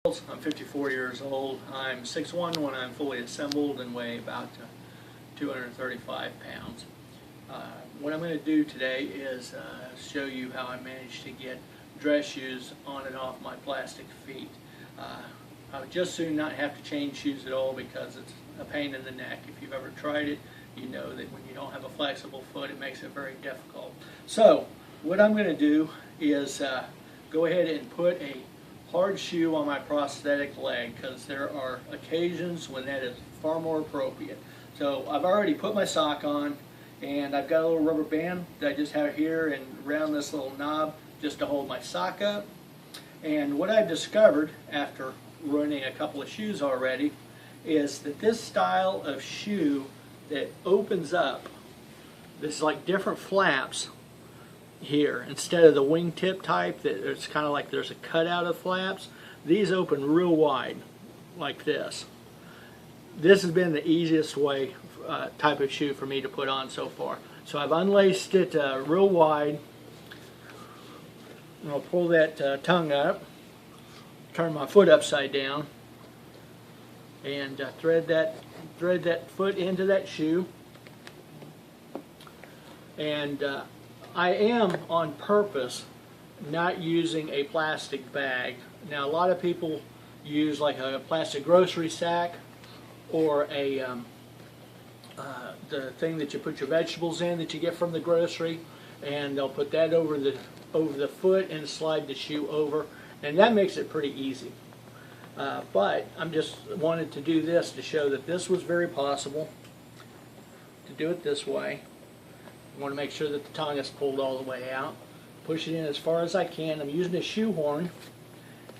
I'm 54 years old. I'm 6'1" when I'm fully assembled and weigh about 235 pounds. What I'm going to do today is show you how I managed to get dress shoes on and off my plastic feet. I would just soon not have to change shoes at all because it's a pain in the neck. If you've ever tried it, you know that when you don't have a flexible foot, it makes it very difficult. So what I'm going to do is go ahead and put a hard shoe on my prosthetic leg, because there are occasions when that is far more appropriate. So I've already put my sock on, and I've got a little rubber band that I just have here and around this little knob just to hold my sock up. And what I've discovered after running a couple of shoes already is that this style of shoe that opens up, there's like different flaps here instead of the wingtip type that it's kind of like there's a cutout of flaps. These open real wide like this. This has been the easiest way type of shoe for me to put on so far. So I've unlaced it real wide. I'll pull that tongue up, turn my foot upside down, and thread that foot into that shoe. And I am on purpose not using a plastic bag. Now a lot of people use like a plastic grocery sack or a the thing that you put your vegetables in that you get from the grocery, and they'll put that over the foot and slide the shoe over, and that makes it pretty easy. But I'm just wanted to do this to show that this was very possible to do it this way. I want to make sure that the tongue is pulled all the way out. Push it in as far as I can. I'm using a shoehorn,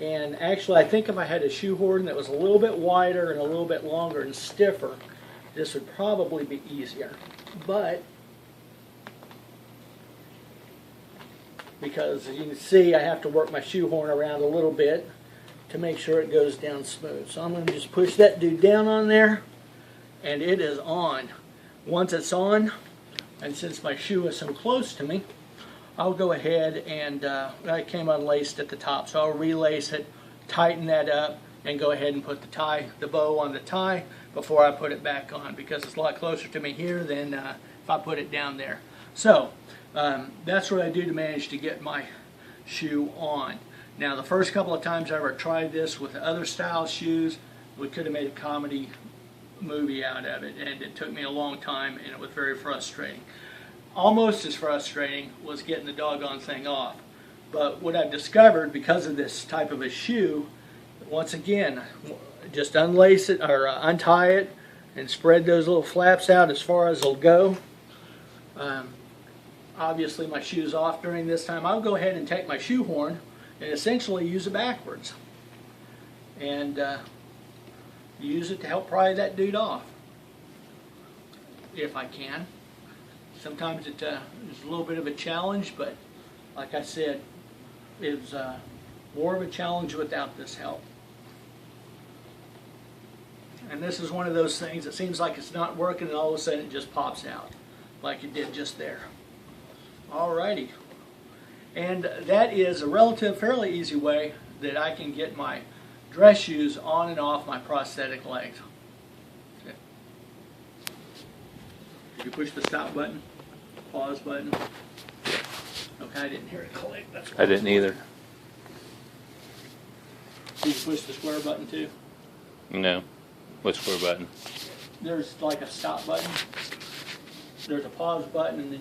and actually I think if I had a shoehorn that was a little bit wider and a little bit longer and stiffer, this would probably be easier. But because as you can see, I have to work my shoehorn around a little bit to make sure it goes down smooth. So I'm going to just push that dude down on there, and it is on. Once it's on, and since my shoe is so close to me, I'll go ahead and I came unlaced at the top, so I'll relace it, tighten that up, and go ahead and put the bow on the tie before I put it back on, because it's a lot closer to me here than if I put it down there. So that's what I do to manage to get my shoe on. Now the first couple of times I ever tried this with other style shoes, we could have made a comedy movie out of it, and it took me a long time, and it was very frustrating. Almost as frustrating was getting the doggone thing off. But what I've discovered because of this type of a shoe, once again, just unlace it or untie it and spread those little flaps out as far as they'll go. Obviously my shoe's off during this time. I'll go ahead and take my shoehorn and essentially use it backwards and use it to help pry that dude off if I can. Sometimes it is a little bit of a challenge, but like I said, it's more of a challenge without this help. And this is one of those things that seems like it's not working, and all of a sudden it just pops out like it did just there. Alrighty. And that is a fairly easy way that I can get my dress shoes on and off my prosthetic legs. Okay. Did you push the stop button? Pause button? Okay, I didn't hear it click. That's I didn't either. Did you push the square button too? No. What square button? There's like a stop button. There's a pause button, and then